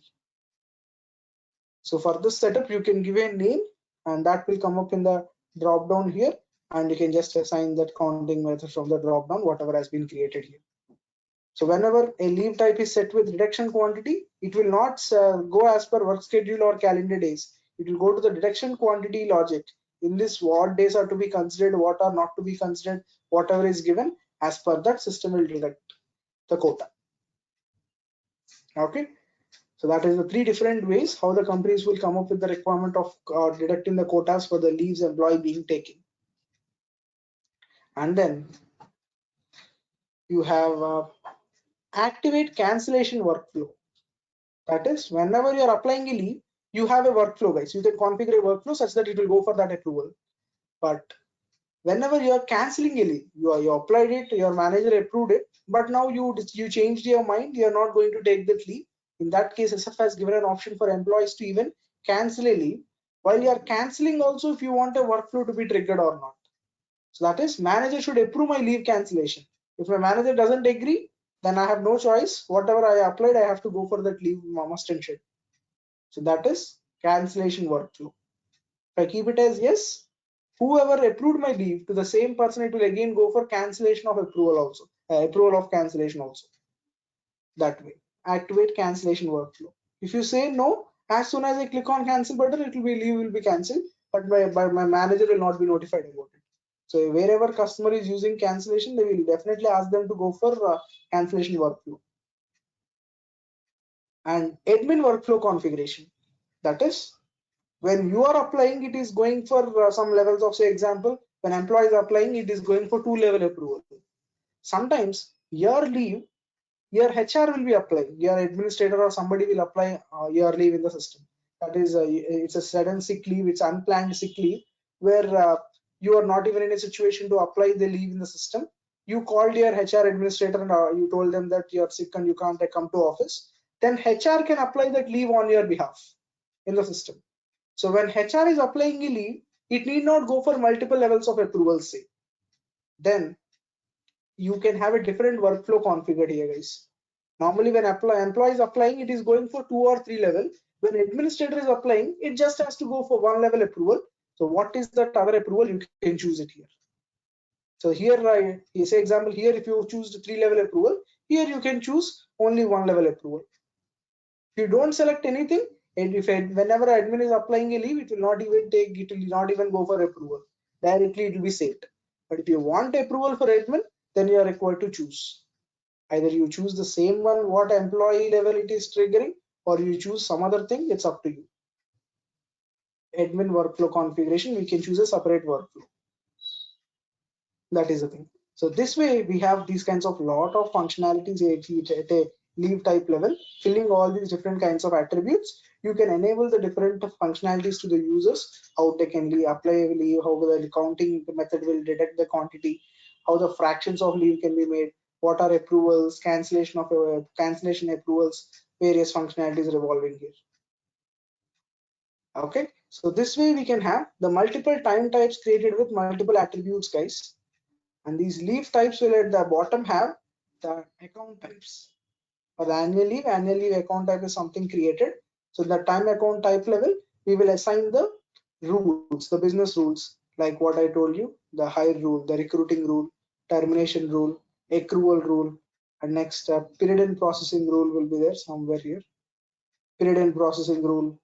So for this setup, you can give a name and that will come up in the drop down here, and you can just assign that counting method from the drop down, whatever has been created here. So whenever a leave type is set with deduction quantity, it will not go as per work schedule or calendar days. It will go to the deduction quantity logic. In this, what days are to be considered, what are not to be considered, whatever is given, as per that system will deduct the quota. Okay. So that is the 3 different ways how the companies will come up with the requirement of deducting the quotas for the leaves employee being taken. And then you have activate cancellation workflow. That is, whenever you are applying a leave, you have a workflow, guys. You can configure a workflow such that it will go for that approval. But whenever you are canceling a leave, you applied it, your manager approved it, but now you changed your mind, you are not going to take that leave. In that case, SF has given an option for employees to even cancel a leave. While you are canceling also, if you want a workflow to be triggered or not. So that is, manager should approve my leave cancellation. If my manager doesn't agree, then I have no choice. Whatever I applied, I have to go for that leave must and should. So that is cancellation workflow. If I keep it as yes, whoever approved my leave, to the same person it will again go for cancellation of approval also, approval of cancellation also. That way, activate cancellation workflow. If you say no, as soon as I click on cancel button, it will be leave will be cancelled, but my manager will not be notified about it. So wherever customer is using cancellation, they will definitely ask them to go for cancellation workflow. And admin workflow configuration. That is, when you are applying, it is going for some levels of, say example, when employee is applying, it is going for 2-level approval. sometimes your leave, your HR will be applying, your administrator or somebody will apply your leave in the system. That is, it's a sudden sick leave, it's unplanned sick leave, where you are not even in a situation to apply the leave in the system. You called your HR administrator and you told them that you're sick and you can't come to office. Then HR can apply that leave on your behalf in the system. So when HR is applying a leave, it need not go for multiple levels of approval, say. Then you can have a different workflow configured here, guys. Normally, when employee is applying, it is going for 2 or 3 level. When administrator is applying, it just has to go for 1 level approval. So what is that other approval? You can choose it here. So here, say example here, if you choose the 3 level approval, here you can choose only 1 level approval. If you don't select anything, and if whenever admin is applying a leave, it will not even go for approval. Directly it will be saved. But if you want approval for admin, then you are required to choose. Either you choose the same one what employee level it is triggering, or you choose some other thing. It's up to you. Admin workflow configuration, we can choose a separate workflow. That is the thing. So this way we have these kinds of lot of functionalities at a leave type level, filling all these different kinds of attributes. You can enable the different functionalities to the users, how they can apply leave, how the counting method will detect the quantity, how the fractions of leave can be made, what are approvals, cancellation approvals, various functionalities revolving here. Okay, so this way we can have the multiple time types created with multiple attributes, guys. And these leave types will at the bottom have the account types. For the annual leave account type is something created. So the time account type level, we will assign the rules, the business rules, like what I told you, the hire rule, the recruiting rule, termination rule, accrual rule, and next period and processing rule will be there somewhere here. Period and processing rule,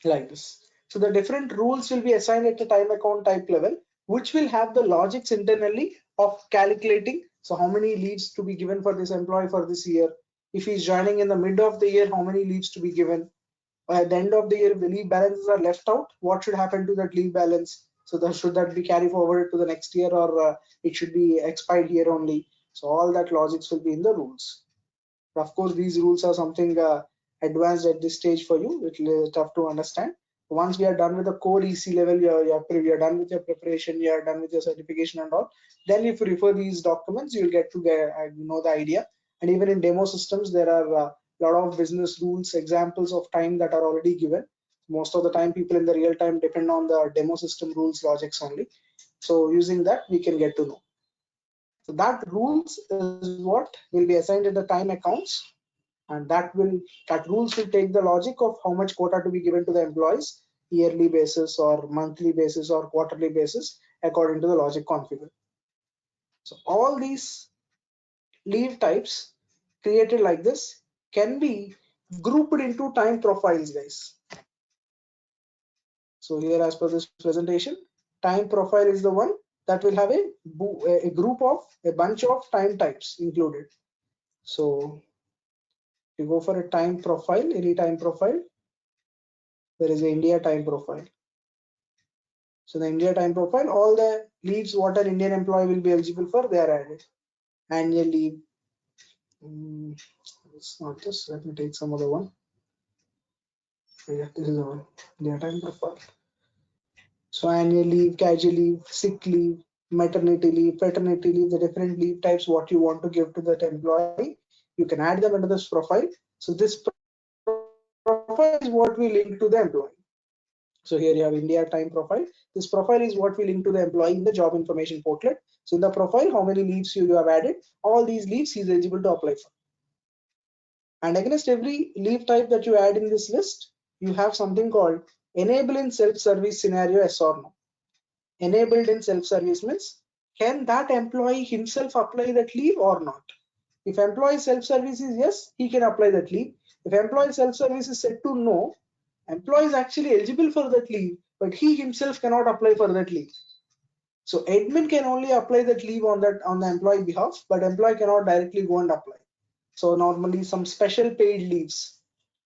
like this. So the different rules will be assigned at the time account type level, which will have the logics internally of calculating. So how many leaves to be given for this employee for this year? If he's joining in the mid of the year, how many leaves to be given? At the end of the year, if the leave balances are left out, what should happen to that leave balance? So that should that be carried forward to the next year, or it should be expired here only? So all that logics will be in the rules. Of course, these rules are something advanced at this stage for you. It's tough to understand. Once we are done with the core EC level, you're done with your preparation, you're done with your certification and all. Then if you refer these documents, you'll get to know the idea. And even in demo systems, there are a lot of business rules, examples of time that are already given. Most of the time, people in the real time depend on the demo system rules logics only. So using that, we can get to know. So that rules is what will be assigned at the time accounts, and that rules will take the logic of how much quota to be given to the employees, yearly basis or monthly basis or quarterly basis, according to the logic configured. So all these leave types created like this can be grouped into time profiles, guys. So here, as per this presentation, time profile is the one that will have a group of a bunch of time types included. So you go for a time profile, any time profile, there is the India time profile. So the India time profile, all the leaves what an Indian employee will be eligible for, they are added. Annual leave. It's not this. Let me take some other one. Yeah, this is the one. India time profile. So annual leave, casual leave, sick leave, maternity leave, paternity leave, the different leave types what you want to give to that employee, you can add them into this profile. So this profile is what we link to the employee. So here you have India time profile. This profile is what we link to the employee in the job information portal. So in the profile, how many leaves you have added, all these leaves he is eligible to apply for. And against every leave type that you add in this list, you have something called enable in self-service scenario, yes or no. Enabled in self-service means, can that employee himself apply that leave or not? If employee self-service is yes, he can apply that leave. If employee self-service is set to no, employee is actually eligible for that leave, but he himself cannot apply for that leave. So admin can only apply that leave on the employee behalf, but employee cannot directly go and apply. So normally some special paid leaves,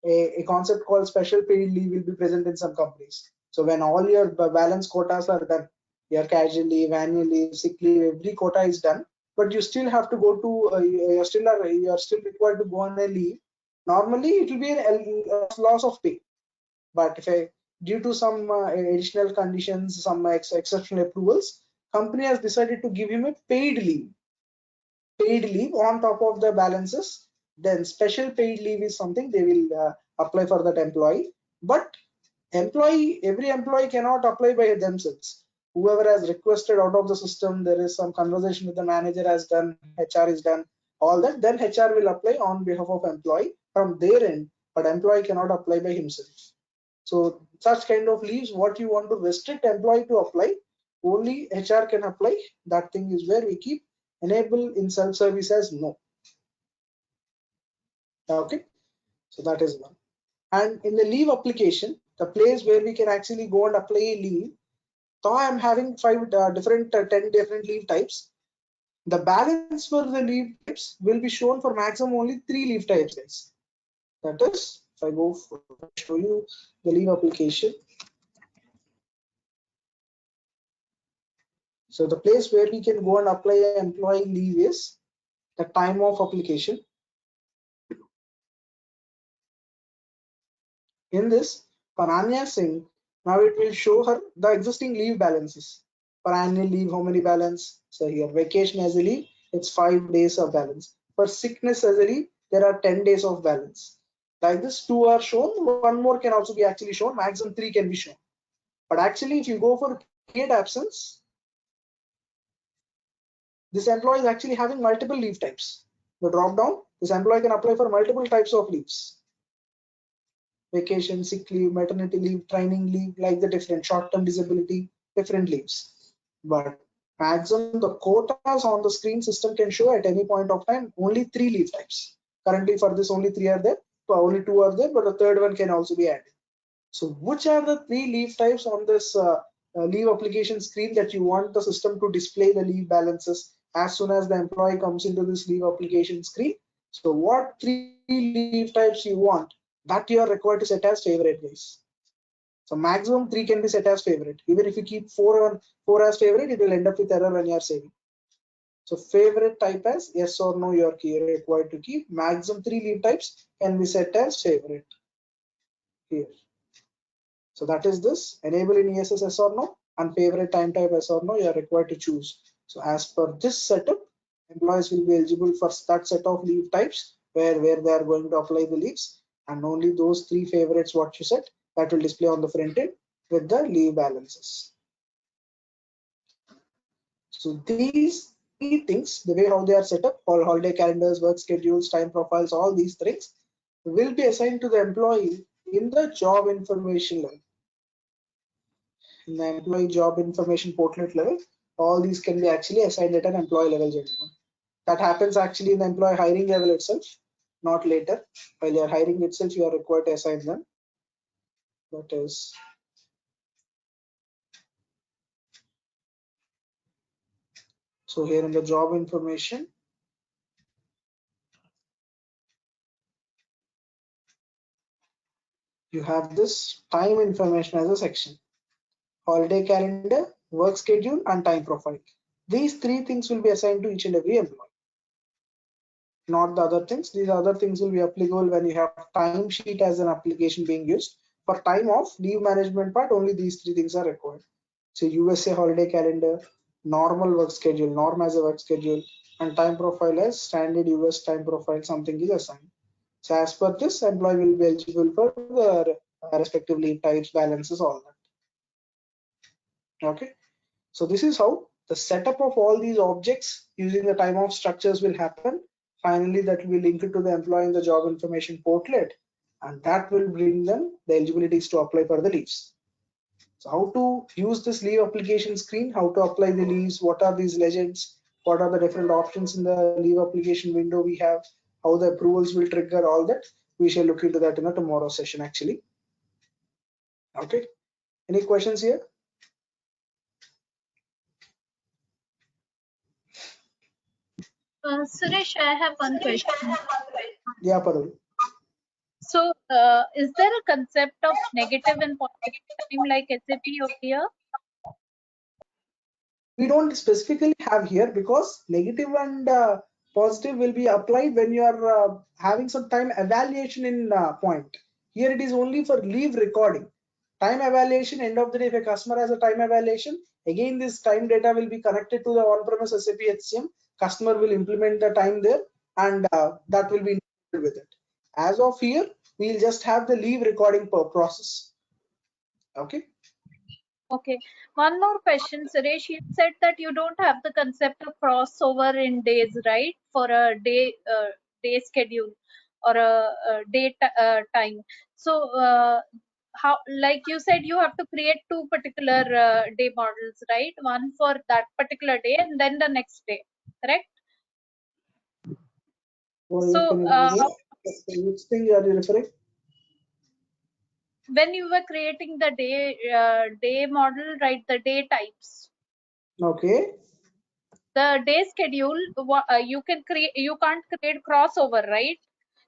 a concept called special paid leave will be present in some companies. So when all your balance quotas are done, Your casual leave, annual leave, sick leave, every quota is done, but you still have to go to you're still required to go on a leave. Normally, it will be a loss of pay. But if due to some additional conditions, some exceptional approvals, company has decided to give him a paid leave on top of the balances. Then special paid leave is something they will apply for that employee. But every employee cannot apply by themselves. Whoever has requested out of the system, there is some conversation with the manager has done, HR is done, all that, then HR will apply on behalf of employee from their end, but employee cannot apply by himself. So such kind of leaves, what you want to restrict employee to apply, only HR can apply. That thing is where we keep enable in self-service as no. Okay, so that is one. And in the leave application, the place where we can actually go and apply a leave, so I am having 10 different leave types. The balance for the leave types will be shown for maximum only 3 leave types, guys. That is, if I go show you the leave application. So the place where we can go and apply an employee leave is the time of application. In this, for Anya Singh, now it will show her the existing leave balances. For annual leave, how many balance? So here, vacation as a leave, it's 5 days of balance. For sickness as a leave, there are 10 days of balance. Like this, 2 are shown, one more can also be actually shown, maximum 3 can be shown. But actually, if you go for paid absence, this employee is actually having multiple leave types. The drop down, this employee can apply for multiple types of leaves. Vacation, sick leave, maternity leave, training leave, like the different short-term disability, different leaves. But maximum the quotas on the screen system can show at any point of time only 3 leave types. Currently for this only 3 are there, so only 2 are there, but the third one can also be added. So which are the 3 leave types on this leave application screen that you want the system to display the leave balances as soon as the employee comes into this leave application screen? So what 3 leave types you want, that you are required to set as favorite, guys. So maximum 3 can be set as favorite. Even if you keep 4 as favorite, it will end up with error when you are saving. So favorite type as yes or no, you are required to keep. Maximum 3 leave types can be set as favorite here. So that is this, enable in ESS yes or no, and favorite time type yes or no, you are required to choose. So as per this setup, employees will be eligible for that set of leave types where they are going to apply the leaves, and only those 3 favorites what you set, that will display on the front end with the leave balances. So these 3 things, the way how they are set up, all holiday calendars, work schedules, time profiles, all these things will be assigned to the employee in the job information level. In the employee job information portlet level, all these can be actually assigned at an employee level, gentlemen. That happens actually in the employee hiring level itself, not later. While you are hiring itself, you are required to assign them. That is, so here in the job information, you have this time information as a section. Holiday calendar, work schedule, and time profile. These 3 things will be assigned to each and every employee, not the other things. These other things will be applicable when you have timesheet as an application being used. For time off, leave management part, only these 3 things are required. So USA holiday calendar, normal work schedule, norm as a work schedule, and time profile as standard US time profile, something is assigned. So as per this, employee will be eligible for the respective leave types, balances, all that. Okay. So this is how the setup of all these objects using the time off structures will happen. Finally, that will be linked to the employee in the job information portlet, and that will bring them the eligibilities to apply for the leaves. So how to use this leave application screen, how to apply the leaves, what are these legends, what are the different options in the leave application window we have, how the approvals will trigger, all that. We shall look into that in a tomorrow session actually. Okay. Any questions here? Suresh, I have one question. Yeah, Parul. So, is there a concept of negative and positive time like SAP over here? We don't specifically have here because negative and positive will be applied when you are having some time evaluation in point. Here it is only for leave recording. Time evaluation, end of the day, if a customer has a time evaluation, again this time data will be connected to the on-premise SAP HCM. Customer will implement the time there, and that will be included with it. As of here, we'll just have the leave recording per process. Okay. Okay. One more question, Suresh. You said that you don't have the concept of crossover in days, right? For a day schedule or a day time. So, how, like you said, you have to create two particular day models, right? One for that particular day and then the next day, correct? Well, So, can you which thing are you referring? when you were creating the day model, right? The day types. Okay. The day schedule, you can't create crossover, right?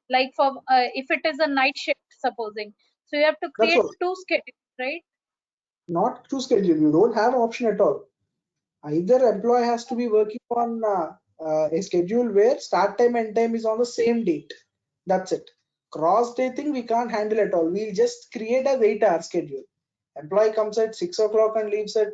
Like for if it is a night shift, supposing, so you have to That's create all. two schedules, right? Not to schedule. You don't have option at all. Either employee has to be working on a schedule where start time and time is on the same date. That's it. Cross day thing we can't handle at all. We'll just create a 8-hour schedule. Employee comes at 6 o'clock and leaves at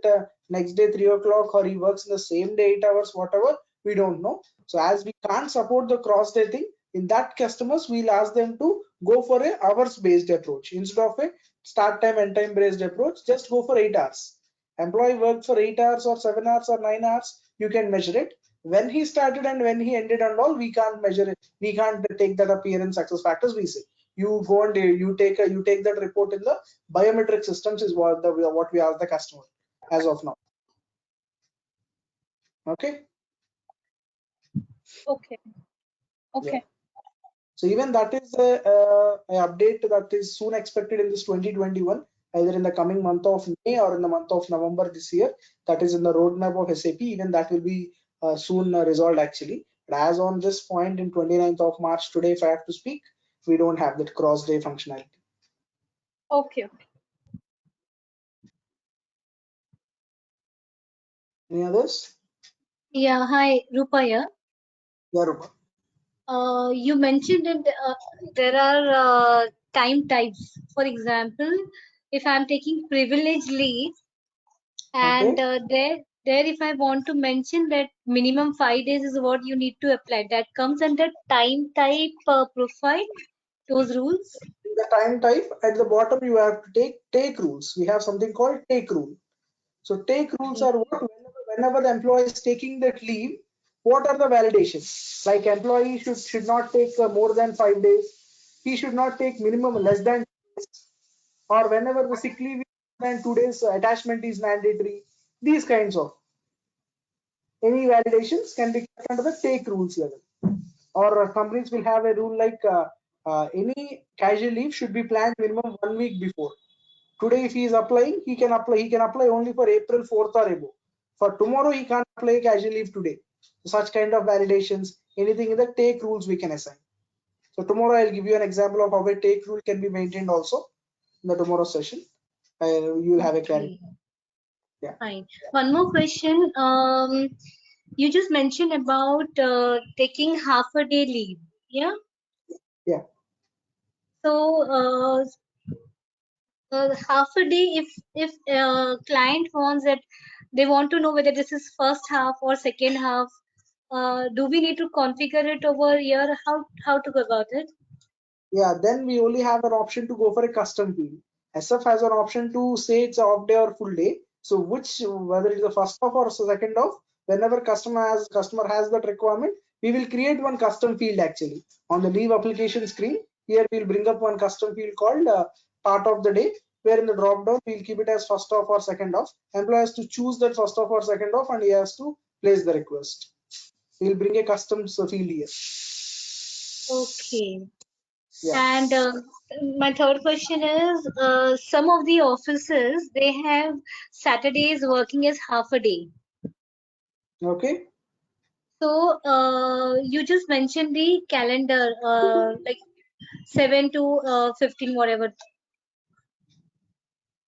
next day 3 o'clock, or he works in the same day 8 hours, whatever, we don't know. So as we can't support the cross day thing, in that customers we'll ask them to go for a hours based approach instead of a start time and time based approach. Just go for 8 hours. Employee worked for 8 hours or 7 hours or 9 hours, you can measure it. When he started and when he ended and all, we can't measure it. We can't take that appearance success factors, we say. You go and you take that report in the biometric systems is what we ask the customer as of now. Okay. Okay. Yeah. Okay. So even that is a update that is soon expected in this 2021, either in the coming month of May or in the month of November this year. That is in the roadmap of SAP. Even that will be soon resolved actually. But as on this point in 29th of March today, if I have to speak, we don't have that cross-day functionality. Okay. Any others? Yeah, hi, Rupa here. Yeah, Rupa. You mentioned that there are time types. For example, if I'm taking privilege leave, and Okay. there, if I want to mention that minimum 5 days is what you need to apply, that comes under time type profile. Those rules. The time type at the bottom you have to take rules. We have something called take rule. So take rules Okay. are what whenever the employee is taking that leave, what are the validations? Like employee should not take more than 5 days. He should not take minimum less than 2 days. Or whenever the sick leave is more than 2 days, attachment is mandatory. These kinds of any validations can be kept under the take rules level. Or companies will have a rule like any casual leave should be planned minimum 1 week before. Today, if he is applying, he can apply. He can apply only for April 4th or above. For tomorrow, he can't apply casual leave today. Such kind of validations, anything in the take rules we can assign. So tomorrow, I'll give you an example of how a take rule can be maintained also in the tomorrow session. You'll have a clarity. Okay. Yeah. Fine. One more question. You just mentioned about taking half a day leave. Yeah. Yeah. So half a day, if client wants that, they want to know whether this is first half or second half, do we need to configure it over here? How to go about it? Yeah, then we only have an option to go for a custom field. SF has an option to say it's a off day or full day. So whether it's the first off or second off, whenever customer has that requirement, we will create one custom field actually on the leave application screen. Here we'll bring up one custom field called part of the day, where in the drop down we'll keep it as first off or second off. Employee has to choose that first off or second off, and he has to place the request. We'll bring a custom field here. Okay. Yeah. And my third question is, some of the offices, they have Saturdays working as half a day. Okay. So you just mentioned the calendar, like 7 to 15, whatever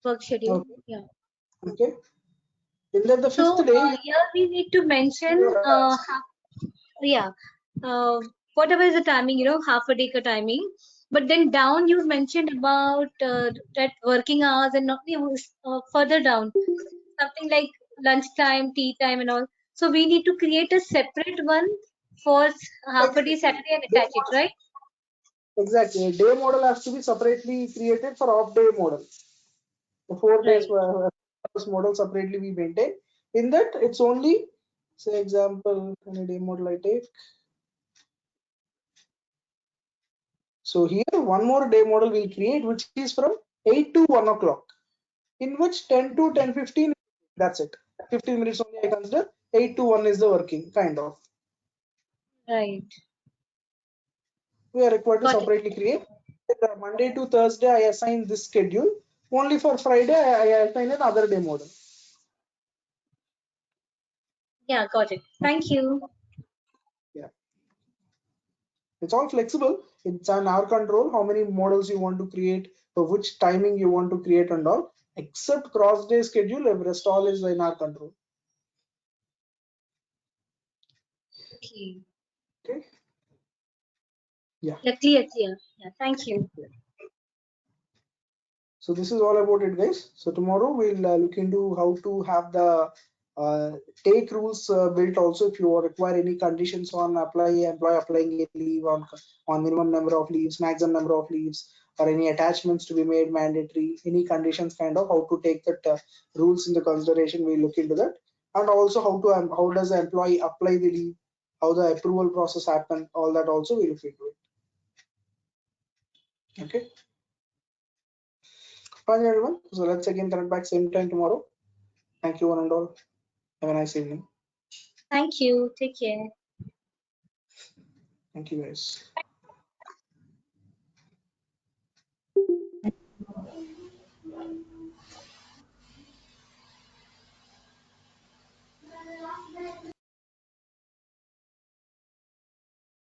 work schedule. Okay. Yeah. Okay. In that the fifth day, here we need to mention yeah, whatever is the timing, half a day ka timing. But then down you mentioned about that working hours and not further down something like lunchtime, tea time, and all. So we need to create a separate one for half a day Saturday and attach it, right? exactly. A day model has to be separately created for off day model. The 4 days model separately we maintain. In that, it's only, say example, any day model I take. So here one more day model we'll create, which is from 8 to 1 o'clock, in which 10 to 10:15, that's it. 15 minutes only I consider. 8 to 1 is the working kind of. Right. We are required to Got it. separately create. Monday to Thursday I assign this schedule. Only for Friday I assign another day model. Yeah, got it. Thank you. Yeah. It's all flexible. It's on our control how many models you want to create, for which timing you want to create and all. Except cross day schedule, the rest all is in our control. Okay. Okay. Yeah. Yeah, clear. Yeah, thank you. So this is all about it, guys. So tomorrow we'll look into how to have the take rules built also. If you require any conditions on employee applying a leave on minimum number of leaves, maximum number of leaves, or any attachments to be made mandatory, any conditions kind of how to take that rules into consideration. We'll look into that, and also how does the employee apply the leave, how the approval process happen, all that also we'll look into it. Okay. Fine, everyone. So let's again connect back same time tomorrow. Thank you, one and all. Have a nice evening. Thank you. Take care. Thank you, guys.